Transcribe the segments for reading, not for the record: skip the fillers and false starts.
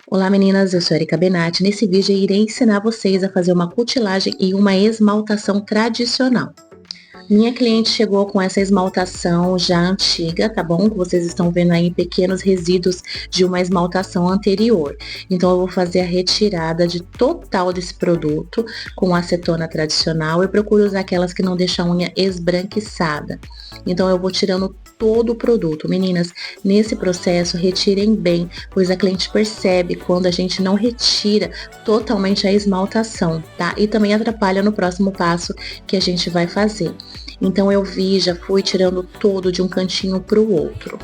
Olá meninas, eu sou Erika Benatti. Nesse vídeo eu irei ensinar vocês a fazer uma cutilagem e uma esmaltação tradicional. Minha cliente chegou com essa esmaltação já antiga, tá bom? Que vocês estão vendo aí pequenos resíduos de uma esmaltação anterior. Então eu vou fazer a retirada de total desse produto com acetona tradicional. Eu procuro usar aquelas que não deixam a unha esbranquiçada. Então eu vou tirando todo o produto. Meninas, nesse processo, retirem bem, pois a cliente percebe quando a gente não retira totalmente a esmaltação, tá? E também atrapalha no próximo passo que a gente vai fazer. Então eu já fui tirando todo de um cantinho pro outro.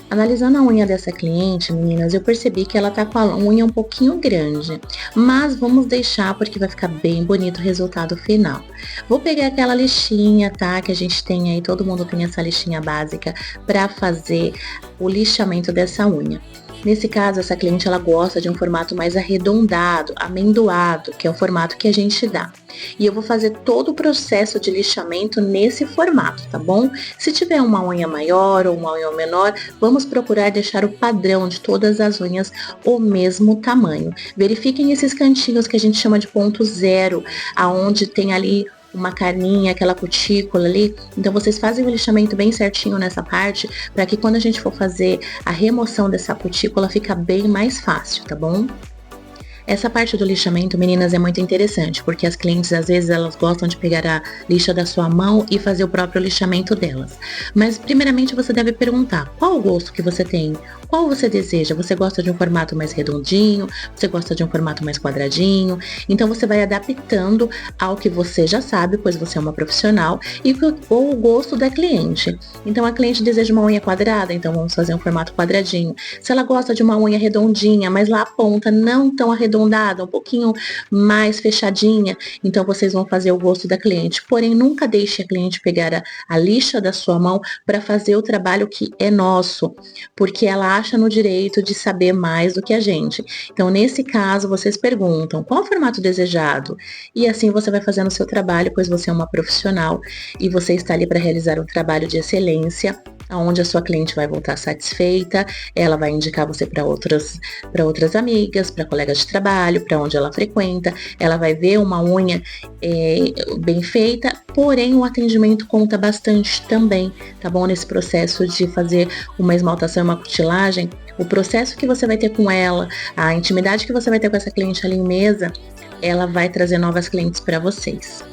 Analisando a unha dessa cliente, meninas, eu percebi que ela tá com a unha um pouquinho grande, mas vamos deixar porque vai ficar bem bonito o resultado final. Vou pegar aquela lixinha, tá, que a gente tem aí, todo mundo tem essa lixinha básica para fazer o lixamento dessa unha. Nesse caso, essa cliente ela gosta de um formato mais arredondado, amendoado, que é o formato que a gente dá. E eu vou fazer todo o processo de lixamento nesse formato, tá bom? Se tiver uma unha maior ou uma unha menor, vamos procurar deixar o padrão de todas as unhas o mesmo tamanho. Verifiquem esses cantinhos que a gente chama de ponto zero, aonde tem ali uma carninha, aquela cutícula ali. Então vocês fazem o lixamento bem certinho nessa parte, para que quando a gente for fazer a remoção dessa cutícula fica bem mais fácil, tá bom? Essa parte do lixamento, meninas, é muito interessante, porque as clientes, às vezes, elas gostam de pegar a lixa da sua mão e fazer o próprio lixamento delas. Mas, primeiramente, você deve perguntar, qual o gosto que você tem? Qual você deseja? Você gosta de um formato mais redondinho? Você gosta de um formato mais quadradinho? Então, você vai adaptando ao que você já sabe, pois você é uma profissional, ou o gosto da cliente. Então, a cliente deseja uma unha quadrada, então vamos fazer um formato quadradinho. Se ela gosta de uma unha redondinha, mas lá a ponta não tão arredondada, um pouquinho mais fechadinha, então vocês vão fazer o gosto da cliente. Porém, nunca deixe a cliente pegar a lixa da sua mão para fazer o trabalho que é nosso, porque ela acha no direito de saber mais do que a gente. Então, nesse caso, vocês perguntam qual o formato desejado, e assim você vai fazendo o seu trabalho, pois você é uma profissional e você está ali para realizar um trabalho de excelência, onde a sua cliente vai voltar satisfeita, ela vai indicar você para outras amigas, para colegas de trabalho, para onde ela frequenta, ela vai ver uma unha bem feita, porém o atendimento conta bastante também, tá bom? Nesse processo de fazer uma esmaltação e uma cutilagem, o processo que você vai ter com ela, a intimidade que você vai ter com essa cliente ali em mesa, ela vai trazer novas clientes para vocês.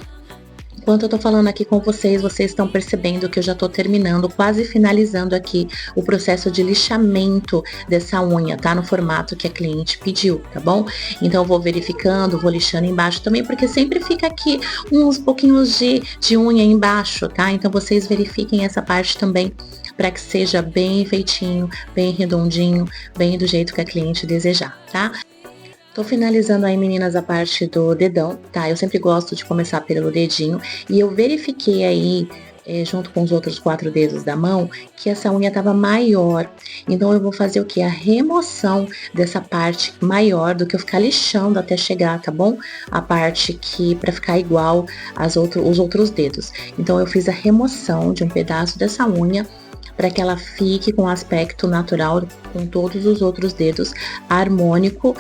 Enquanto eu tô falando aqui com vocês, vocês estão percebendo que eu já tô terminando, quase finalizando aqui o processo de lixamento dessa unha, tá? No formato que a cliente pediu, tá bom? Então eu vou verificando, vou lixando embaixo também, porque sempre fica aqui uns pouquinhos de unha embaixo, tá? Então vocês verifiquem essa parte também, para que seja bem feitinho, bem redondinho, bem do jeito que a cliente desejar, tá? Tô finalizando aí, meninas, a parte do dedão, tá? Eu sempre gosto de começar pelo dedinho e eu verifiquei aí, junto com os outros 4 dedos da mão, que essa unha tava maior. Então eu vou fazer o que? A remoção dessa parte maior do que eu ficar lixando até chegar, tá bom? A parte que, pra ficar igual os outros dedos. Então eu fiz a remoção de um pedaço dessa unha, para que ela fique com aspecto natural com todos os outros dedos, harmônico.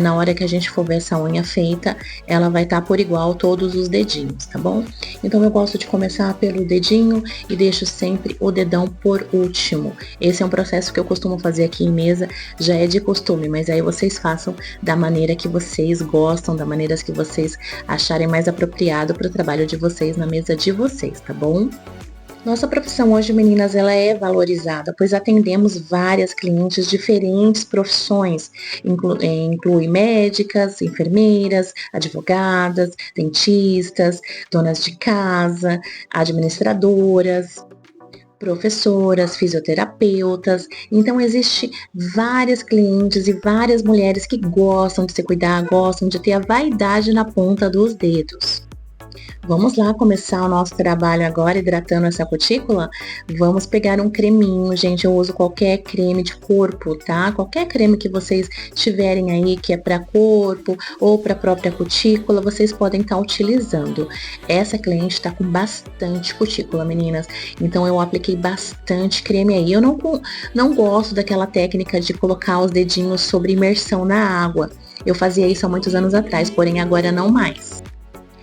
Na hora que a gente for ver essa unha feita, ela vai estar por igual todos os dedinhos, tá bom? Então eu gosto de começar pelo dedinho e deixo sempre o dedão por último. Esse é um processo que eu costumo fazer aqui em mesa, já é de costume, mas aí vocês façam da maneira que vocês gostam, da maneira que vocês acharem mais apropriado para o trabalho de vocês na mesa de vocês, tá bom? Nossa profissão hoje, meninas, ela é valorizada, pois atendemos várias clientes, diferentes profissões, inclui médicas, enfermeiras, advogadas, dentistas, donas de casa, administradoras, professoras, fisioterapeutas. Então existe várias clientes e várias mulheres que gostam de se cuidar, gostam de ter a vaidade na ponta dos dedos. Vamos lá começar o nosso trabalho agora hidratando essa cutícula? Vamos pegar um creminho, gente, eu uso qualquer creme de corpo, tá? Qualquer creme que vocês tiverem aí que é para corpo ou para própria cutícula, vocês podem estar utilizando. Essa cliente tá com bastante cutícula, meninas, então eu apliquei bastante creme aí. Eu não gosto daquela técnica de colocar os dedinhos sobre imersão na água. Eu fazia isso há muitos anos atrás, porém agora não mais.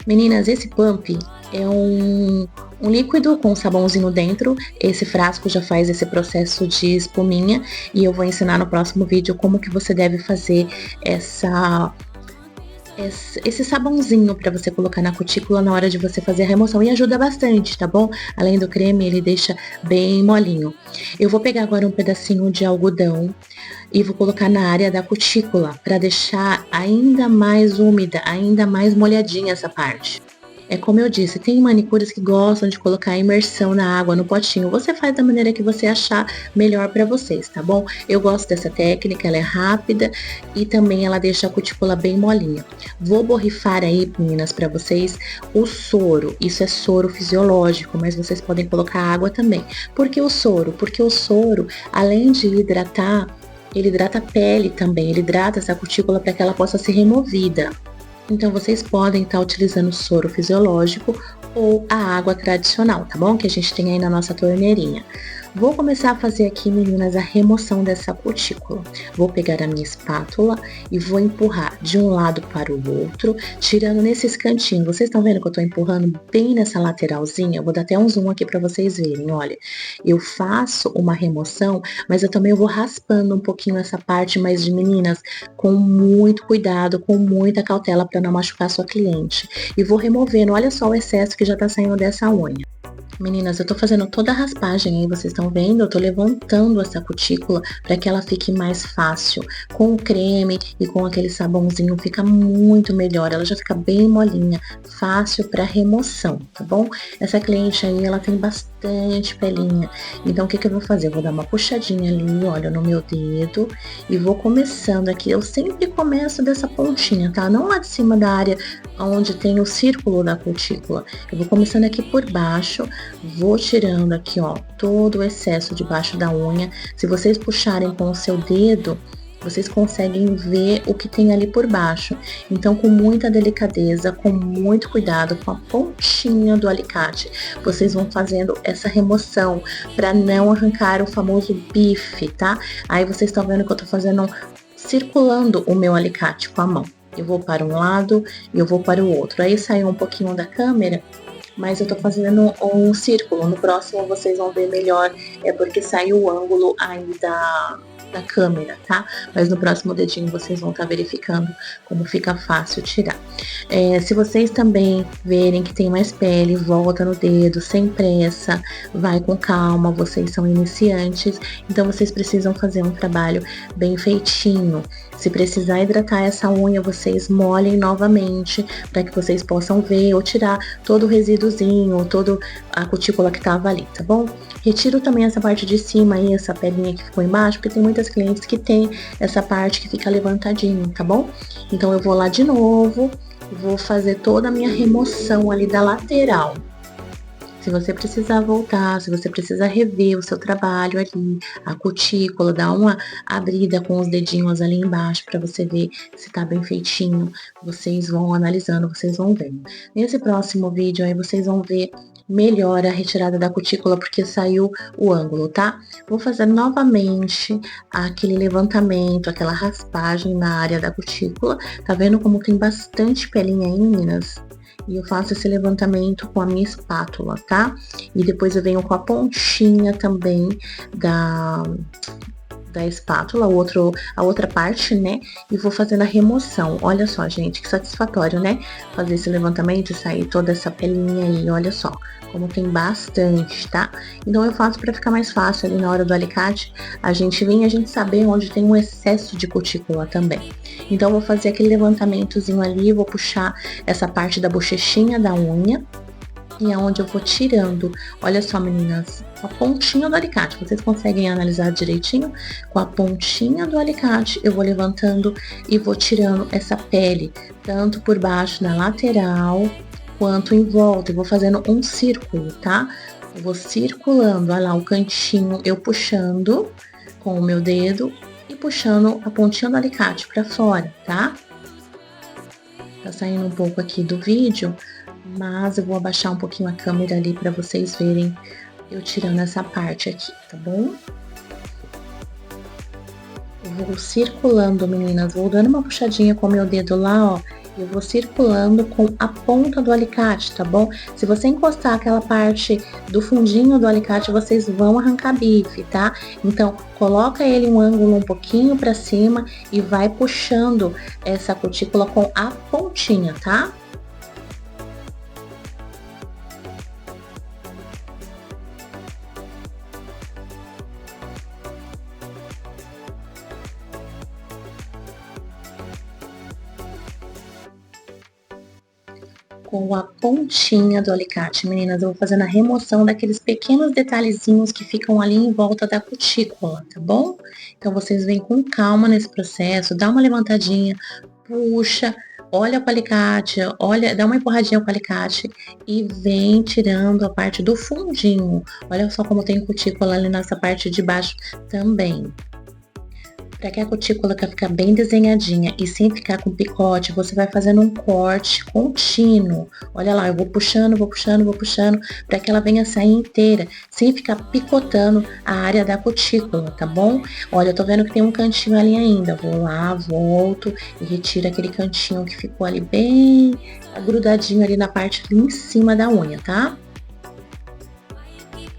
Meninas, esse pump é um líquido com sabãozinho dentro. Esse frasco já faz esse processo de espuminha e eu vou ensinar no próximo vídeo como que você deve fazer esse sabãozinho para você colocar na cutícula na hora de você fazer a remoção e ajuda bastante, tá bom? Além do creme, ele deixa bem molinho. Eu vou pegar agora um pedacinho de algodão e vou colocar na área da cutícula para deixar ainda mais úmida, ainda mais molhadinha essa parte. É como eu disse, tem manicures que gostam de colocar a imersão na água, no potinho. Você faz da maneira que você achar melhor para vocês, tá bom? Eu gosto dessa técnica, ela é rápida e também ela deixa a cutícula bem molinha. Vou borrifar aí, meninas, para vocês o soro. Isso é soro fisiológico, mas vocês podem colocar água também. Por que o soro? Porque o soro, além de hidratar, ele hidrata a pele também, ele hidrata essa cutícula para que ela possa ser removida. Então, vocês podem estar utilizando o soro fisiológico ou a água tradicional, tá bom? Que a gente tem aí na nossa torneirinha. Vou começar a fazer aqui, meninas, a remoção dessa cutícula. Vou pegar a minha espátula e vou empurrar de um lado para o outro, tirando nesses cantinhos. Vocês estão vendo que eu tô empurrando bem nessa lateralzinha? Eu vou dar até um zoom aqui para vocês verem, olha. Eu faço uma remoção, mas eu também vou raspando um pouquinho essa parte, mas de meninas, com muito cuidado, com muita cautela para não machucar a sua cliente. E vou removendo, olha só o excesso que já tá saindo dessa unha. Meninas, eu tô fazendo toda a raspagem aí, vocês estão vendo? Eu tô levantando essa cutícula para que ela fique mais fácil. Com o creme e com aquele sabãozinho fica muito melhor, ela já fica bem molinha, fácil para remoção, tá bom? Essa cliente aí, ela tem bastante pelinha, então o que eu vou fazer? Eu vou dar uma puxadinha ali, olha, no meu dedo e vou começando aqui. Eu sempre começo dessa pontinha, tá? Não lá de cima da área onde tem o círculo da cutícula. Eu vou começando aqui por baixo. Vou tirando aqui, ó, todo o excesso debaixo da unha. Se vocês puxarem com o seu dedo, vocês conseguem ver o que tem ali por baixo. Então, com muita delicadeza, com muito cuidado, com a pontinha do alicate, vocês vão fazendo essa remoção para não arrancar o famoso bife, tá? Aí vocês estão vendo que eu tô fazendo, circulando o meu alicate com a mão. Eu vou para um lado e eu vou para o outro. Aí saiu um pouquinho da câmera, mas eu tô fazendo um círculo. No próximo vocês vão ver melhor, é porque saiu o ângulo aí da câmera, tá? Mas no próximo dedinho vocês vão estar verificando como fica fácil tirar. Se vocês também verem que tem mais pele, volta no dedo, sem pressa, vai com calma, vocês são iniciantes, então vocês precisam fazer um trabalho bem feitinho. Se precisar hidratar essa unha, vocês molhem novamente para que vocês possam ver ou tirar todo o resíduozinho, toda a cutícula que tava ali, tá bom? Retiro também essa parte de cima aí, essa pelinha que ficou embaixo, porque tem muitas clientes que tem essa parte que fica levantadinho, tá bom? Então eu vou lá de novo, vou fazer toda a minha remoção ali da lateral. Se você precisar voltar, se você precisar rever o seu trabalho ali, a cutícula, dar uma abrida com os dedinhos ali embaixo para você ver se tá bem feitinho, vocês vão analisando, vocês vão vendo. Nesse próximo vídeo aí vocês vão ver melhor a retirada da cutícula porque saiu o ângulo, tá? Vou fazer novamente aquele levantamento, aquela raspagem na área da cutícula. Tá vendo como tem bastante pelinha aí, meninas? E eu faço esse levantamento com a minha espátula, tá? E depois eu venho com a pontinha também da espátula, a outra parte, né? E vou fazendo a remoção. Olha só, gente, que satisfatório, né? Fazer esse levantamento e sair toda essa pelinha aí, olha só. Como tem bastante, tá? Então eu faço pra ficar mais fácil ali na hora do alicate. A gente saber onde tem um excesso de cutícula também. Então eu vou fazer aquele levantamentozinho ali, vou puxar essa parte da bochechinha da unha. E é onde eu vou tirando, olha só, meninas, a pontinha do alicate, vocês conseguem analisar direitinho? Com a pontinha do alicate, eu vou levantando e vou tirando essa pele, tanto por baixo, na lateral, quanto em volta. Eu vou fazendo um círculo, tá? Eu vou circulando, olha lá, o cantinho, eu puxando com o meu dedo e puxando a pontinha do alicate pra fora, tá? Tá saindo um pouco aqui do vídeo, mas eu vou abaixar um pouquinho a câmera ali pra vocês verem eu tirando essa parte aqui, tá bom? Eu vou circulando, meninas, vou dando uma puxadinha com o meu dedo lá, ó. Eu vou circulando com a ponta do alicate, tá bom? Se você encostar aquela parte do fundinho do alicate, vocês vão arrancar bife, tá? Então, coloca ele um ângulo um pouquinho pra cima e vai puxando essa cutícula com a pontinha, tá? Com a pontinha do alicate, meninas, eu vou fazendo a remoção daqueles pequenos detalhezinhos que ficam ali em volta da cutícula, tá bom? Então, vocês vêm com calma nesse processo, dá uma levantadinha, puxa, olha com o alicate, olha, dá uma empurradinha com o alicate e vem tirando a parte do fundinho. Olha só como tem cutícula ali nessa parte de baixo também. Para que a cutícula ficar bem desenhadinha e sem ficar com picote, você vai fazendo um corte contínuo. Olha lá, eu vou puxando, para que ela venha sair inteira, sem ficar picotando a área da cutícula, tá bom? Olha, eu tô vendo que tem um cantinho ali ainda. Vou lá, volto e retiro aquele cantinho que ficou ali bem grudadinho ali na parte ali em cima da unha, tá?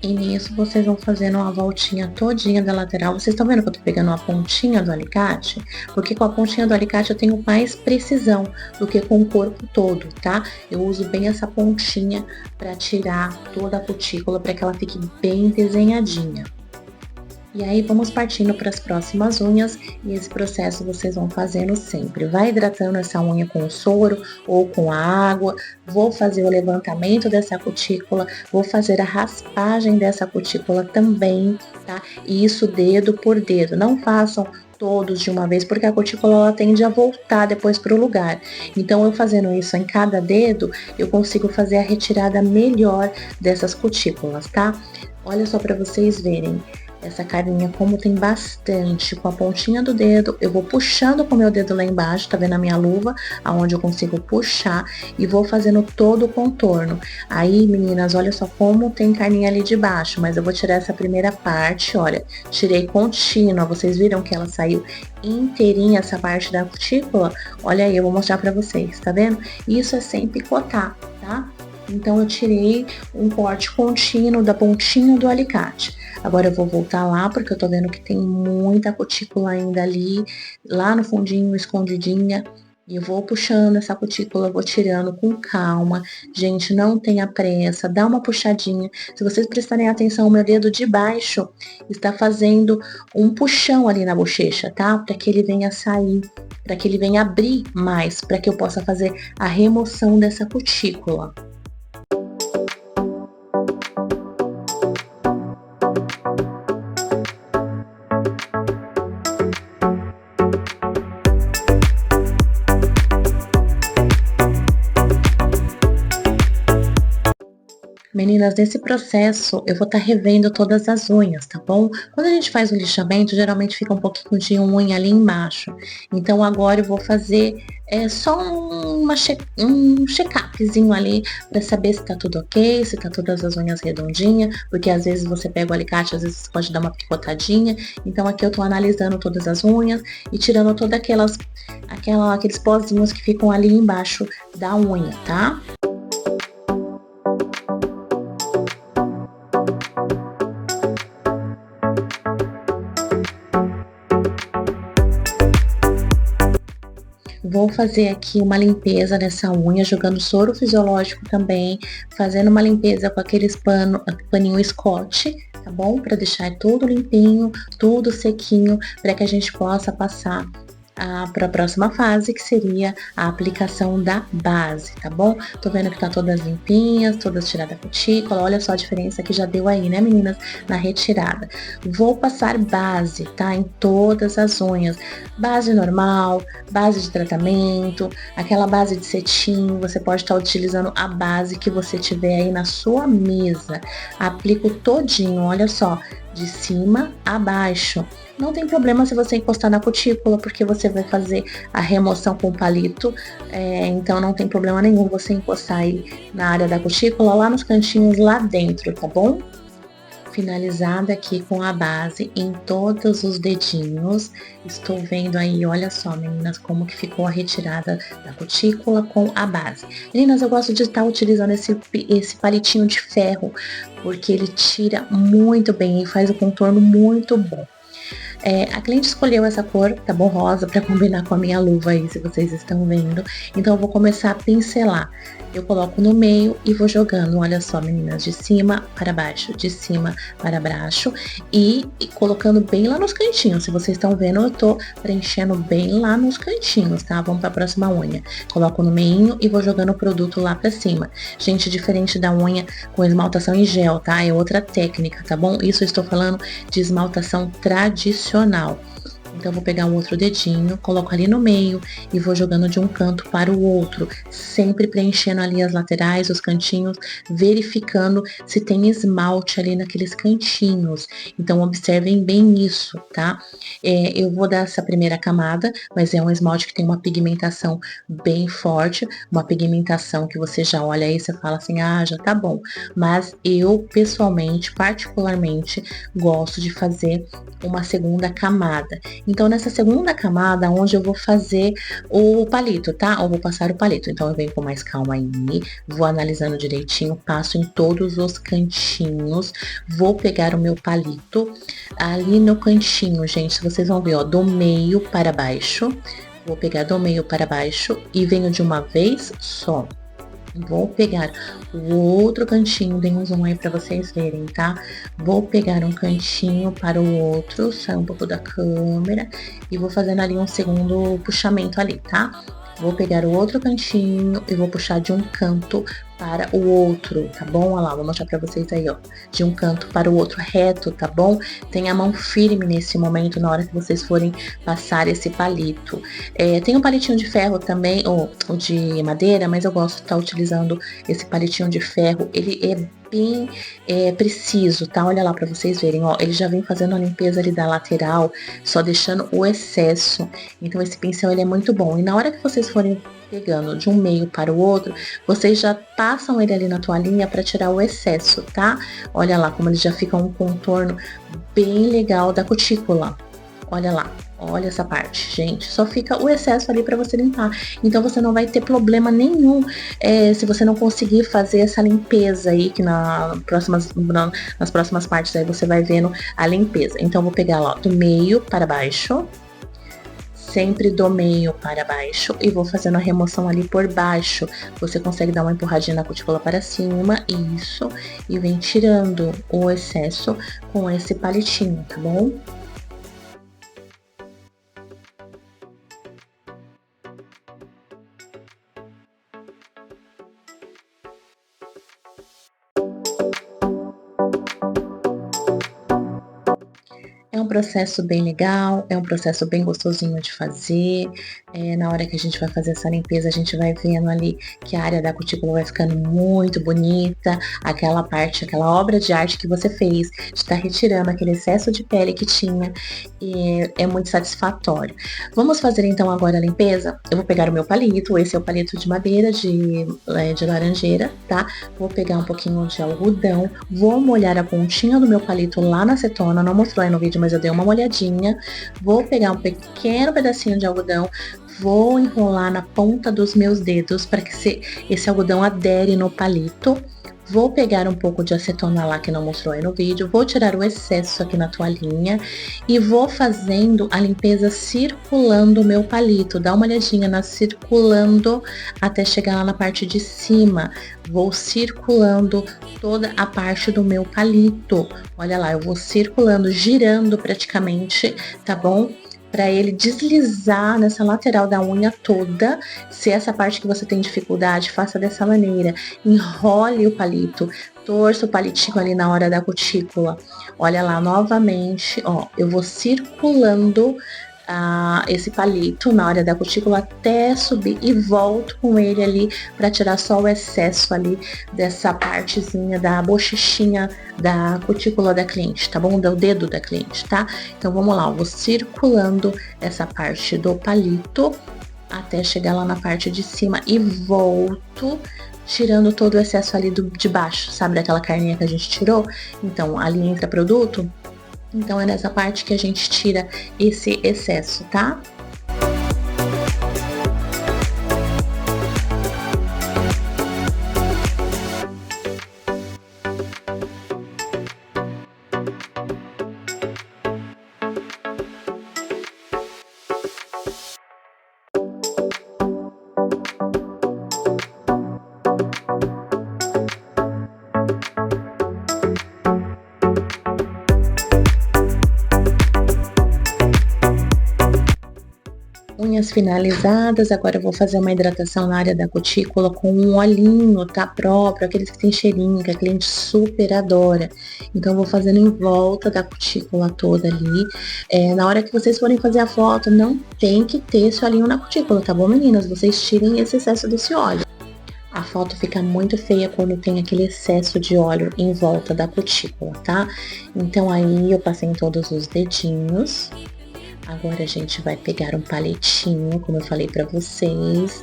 E nisso, vocês vão fazendo uma voltinha todinha da lateral. Vocês estão vendo que eu tô pegando a pontinha do alicate? Porque com a pontinha do alicate eu tenho mais precisão do que com o corpo todo, tá? Eu uso bem essa pontinha pra tirar toda a cutícula, pra que ela fique bem desenhadinha. E aí, vamos partindo para as próximas unhas, e esse processo vocês vão fazendo sempre. Vai hidratando essa unha com o soro ou com a água, vou fazer o levantamento dessa cutícula, vou fazer a raspagem dessa cutícula também, tá? E isso dedo por dedo, não façam todos de uma vez, porque a cutícula ela tende a voltar depois para o lugar. Então, eu fazendo isso em cada dedo, eu consigo fazer a retirada melhor dessas cutículas, tá? Olha só para vocês verem. Essa carinha, como tem bastante, com a pontinha do dedo, eu vou puxando com o meu dedo lá embaixo, tá vendo a minha luva? Aonde eu consigo puxar e vou fazendo todo o contorno. Aí, meninas, olha só como tem carninha ali de baixo, mas eu vou tirar essa primeira parte, olha, tirei contínua, vocês viram que ela saiu inteirinha, essa parte da cutícula? Olha aí, eu vou mostrar pra vocês, tá vendo? Isso é sem picotar, tá? Então, eu tirei um corte contínuo da pontinha do alicate. Agora eu vou voltar lá, porque eu tô vendo que tem muita cutícula ainda ali, lá no fundinho, escondidinha. E eu vou puxando essa cutícula, vou tirando com calma. Gente, não tenha pressa, dá uma puxadinha. Se vocês prestarem atenção, o meu dedo de baixo está fazendo um puxão ali na bochecha, tá? Para que ele venha sair, para que ele venha abrir mais, para que eu possa fazer a remoção dessa cutícula. Meninas, nesse processo, eu vou estar revendo todas as unhas, tá bom? Quando a gente faz o lixamento, geralmente fica um pouquinho de unha ali embaixo. Então, agora eu vou fazer só um check-upzinho ali pra saber se tá tudo ok, se tá todas as unhas redondinhas, porque às vezes você pega o alicate, às vezes você pode dar uma picotadinha. Então, aqui eu tô analisando todas as unhas e tirando todas aqueles pozinhos que ficam ali embaixo da unha, tá? Vou fazer aqui uma limpeza nessa unha, jogando soro fisiológico também, fazendo uma limpeza com aqueles paninho Scott, tá bom? Pra deixar tudo limpinho, tudo sequinho, pra que a gente possa passar para a próxima fase, que seria a aplicação da base, tá bom? Tô vendo que tá todas limpinhas, todas tiradas da cutícula, olha só a diferença que já deu aí, né, meninas, na retirada. Vou passar base, tá, em todas as unhas, base normal, base de tratamento, aquela base de cetim, você pode estar utilizando a base que você tiver aí na sua mesa. Aplico todinho, olha só, de cima a baixo. Não tem problema se você encostar na cutícula, porque você vai fazer a remoção com o palito, então não tem problema nenhum você encostar aí na área da cutícula, lá nos cantinhos, lá dentro, tá bom? Finalizada aqui com a base em todos os dedinhos. Estou vendo aí, olha só, meninas, como que ficou a retirada da cutícula com a base. Meninas, eu gosto de estar utilizando esse palitinho de ferro, porque ele tira muito bem e faz o contorno muito bom. A cliente escolheu essa cor, tá bom, rosa, para combinar com a minha luva aí, se vocês estão vendo. Então eu vou começar a pincelar. Eu coloco no meio e vou jogando, olha só, meninas, de cima para baixo, de cima para baixo e colocando bem lá nos cantinhos. Se vocês estão vendo, eu tô preenchendo bem lá nos cantinhos, tá? Vamos para a próxima unha. Coloco no meinho e vou jogando o produto lá para cima. Gente, diferente da unha com esmaltação em gel, tá? É outra técnica, tá bom? Isso eu estou falando de esmaltação tradicional. Então, eu vou pegar o outro dedinho, coloco ali no meio e vou jogando de um canto para o outro, sempre preenchendo ali as laterais, os cantinhos, verificando se tem esmalte ali naqueles cantinhos. Então, observem bem isso, tá? Eu vou dar essa primeira camada, mas é um esmalte que tem uma pigmentação bem forte, uma pigmentação que você já olha aí e você fala assim, ah, já tá bom. Mas eu, pessoalmente, particularmente, gosto de fazer uma segunda camada. Então, nessa segunda camada, onde eu vou fazer o palito, tá? Ou vou passar o palito. Então, eu venho com mais calma aí, vou analisando direitinho, passo em todos os cantinhos, vou pegar o meu palito ali no cantinho, gente, vocês vão ver, ó, do meio para baixo. Vou pegar do meio para baixo e venho de uma vez só. Vou pegar o outro cantinho, dei um zoom aí pra vocês verem, tá? Vou pegar um cantinho para o outro, sai um pouco da câmera e vou fazendo ali um segundo puxamento ali, tá? Vou pegar o outro cantinho e vou puxar de um canto para o outro, tá bom? Olha lá, vou mostrar pra vocês aí, ó. De um canto para o outro reto, tá bom? Tenha a mão firme nesse momento, na hora que vocês forem passar esse palito. Tem um palitinho de ferro também, ou de madeira, mas eu gosto de estar utilizando esse palitinho de ferro. Ele é bem preciso, tá? Olha lá pra vocês verem, ó. Ele já vem fazendo a limpeza ali da lateral, só deixando o excesso. Então, esse pincel, ele é muito bom. E na hora que vocês forem pegando de um meio para o outro, vocês já passam ele ali na toalhinha para tirar o excesso, tá? Olha lá como ele já fica um contorno bem legal da cutícula. Olha lá, olha essa parte, gente. Só fica o excesso ali para você limpar. Então você não vai ter problema nenhum se você não conseguir fazer essa limpeza aí, que nas próximas partes aí você vai vendo a limpeza. Então eu vou pegar lá do meio para baixo, sempre do meio para baixo e vou fazendo a remoção ali por baixo. Você consegue dar uma empurradinha na cutícula para cima, isso, e vem tirando o excesso com esse palitinho, tá bom? É um processo bem legal, é um processo bem gostosinho de fazer. Na hora que a gente vai fazer essa limpeza, a gente vai vendo ali que a área da cutícula vai ficando muito bonita. Aquela parte, aquela obra de arte que você fez, de estar retirando aquele excesso de pele que tinha, e é muito satisfatório. Vamos fazer então agora a limpeza? Eu vou pegar o meu palito, esse é o palito de madeira de laranjeira, tá? Vou pegar um pouquinho de algodão, vou molhar a pontinha do meu palito lá na acetona, não mostrou aí no vídeo, mas eu dei uma molhadinha. Vou pegar um pequeno pedacinho de algodão, vou enrolar na ponta dos meus dedos para que esse algodão adere no palito. Vou pegar um pouco de acetona lá que não mostrou aí no vídeo, vou tirar o excesso aqui na toalhinha e vou fazendo a limpeza circulando o meu palito. Dá uma olhadinha na circulando até chegar lá na parte de cima. Vou circulando toda a parte do meu palito. Olha lá, eu vou circulando, girando praticamente, tá bom? para ele deslizar nessa lateral da unha toda. Se essa parte que você tem dificuldade, faça dessa maneira. Enrole o palito, torça o palitinho ali na hora da cutícula. Olha lá, novamente, ó, eu vou circulando esse palito na hora da cutícula até subir e volto com ele ali para tirar só o excesso ali dessa partezinha da bochechinha da cutícula da cliente, tá bom? Do dedo da cliente, tá? Então vamos lá, eu vou circulando essa parte do palito até chegar lá na parte de cima e volto tirando todo o excesso ali de baixo, sabe? Daquela carninha que a gente tirou. Então ali entra produto. Então é nessa parte que a gente tira esse excesso, tá? Unhas finalizadas, agora eu vou fazer uma hidratação na área da cutícula com um olhinho, tá? Próprio, aqueles que tem cheirinho, que a cliente super adora. Então, eu vou fazendo em volta da cutícula toda ali. Na hora que vocês forem fazer a foto, não tem que ter esse olhinho na cutícula, tá bom, meninas? Vocês tirem esse excesso desse óleo. A foto fica muito feia quando tem aquele excesso de óleo em volta da cutícula, tá? Então, aí eu passei em todos os dedinhos. Agora a gente vai pegar um palitinho, como eu falei pra vocês.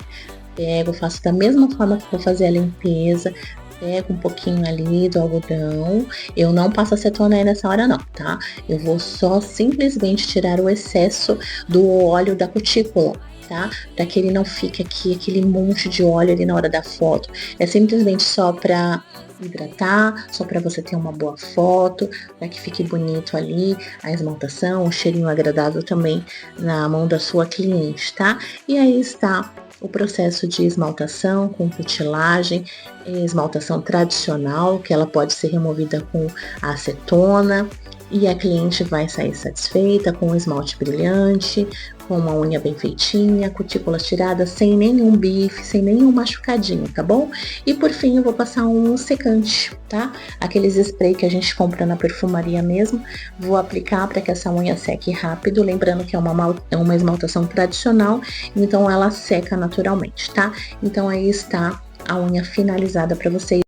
Pego, faço da mesma forma que vou fazer a limpeza. Pego um pouquinho ali do algodão. Eu não passo acetona aí nessa hora não, tá? Eu vou só simplesmente tirar o excesso do óleo da cutícula, tá? Pra que ele não fique aqui, aquele monte de óleo ali na hora da foto. É simplesmente só pra hidratar, só para você ter uma boa foto, para que fique bonito ali a esmaltação, um cheirinho agradável também na mão da sua cliente, tá? E aí está o processo de esmaltação com cutilagem, esmaltação tradicional, que ela pode ser removida com acetona, e a cliente vai sair satisfeita com um esmalte brilhante, com uma unha bem feitinha, cutícula tirada, sem nenhum bife, sem nenhum machucadinho, tá bom? E por fim eu vou passar um secante, tá? Aqueles spray que a gente compra na perfumaria mesmo, vou aplicar para que essa unha seque rápido, lembrando que é uma esmaltação tradicional, então ela seca naturalmente, tá? Então aí está a unha finalizada para vocês.